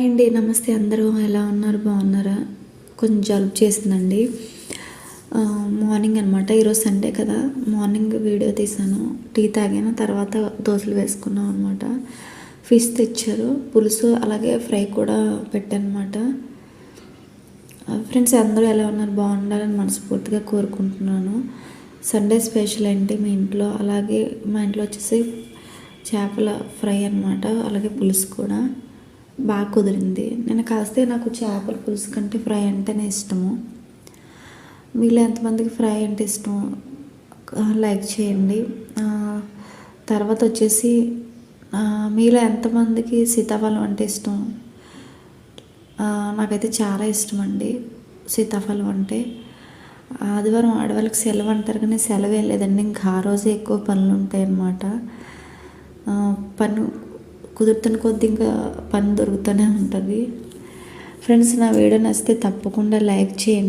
అండి. నమస్తే అందరూ ఎలా ఉన్నారు? బాగున్నారా? కొంచెం జలుబు చేసిందండి. మార్నింగ్ అనమాట. ఈరోజు సండే కదా, మార్నింగ్ వీడియో తీసాను, టీ తాగాను, తర్వాత దోశలు వేసుకున్నాం అనమాట. ఫిష్ తెచ్చారు, పులుసు అలాగే ఫ్రై కూడా పెట్టానమాట. ఫ్రెండ్స్ అందరూ ఎలా ఉన్నారు? బాగుండాలని మనస్ఫూర్తిగా కోరుకుంటున్నాను. సండే స్పెషల్ ఏంటి మీ ఇంట్లో? అలాగే మా ఇంట్లో వచ్చేసి చేపల ఫ్రై అనమాట, అలాగే పులుసు కూడా బాగా కుదిరింది. నాకు చేపల పులుసు కంటే ఫ్రై అంటేనే ఇష్టము. మీలో ఎంతమందికి ఫ్రై అంటే ఇష్టం లైక్ చేయండి. తర్వాత వచ్చేసి మీలో ఎంతమందికి సీతాఫలం అంటే ఇష్టం? నాకైతే చాలా ఇష్టం అండి సీతాఫలం అంటే. ఆదివారం ఆడవాళ్ళకి సెలవు అంటారు, కానీ సెలవు ఏం లేదండి. ఇంకా ఆ రోజే ఎక్కువ పనులు ఉంటాయి అన్నమాట. పని కుదురుతున్న కొద్ది ఇంకా పని దొరుకుతూనే ఉంటుంది. ఫ్రెండ్స్, నా వీడియో నచ్చితే తప్పకుండా లైక్ చేయండి.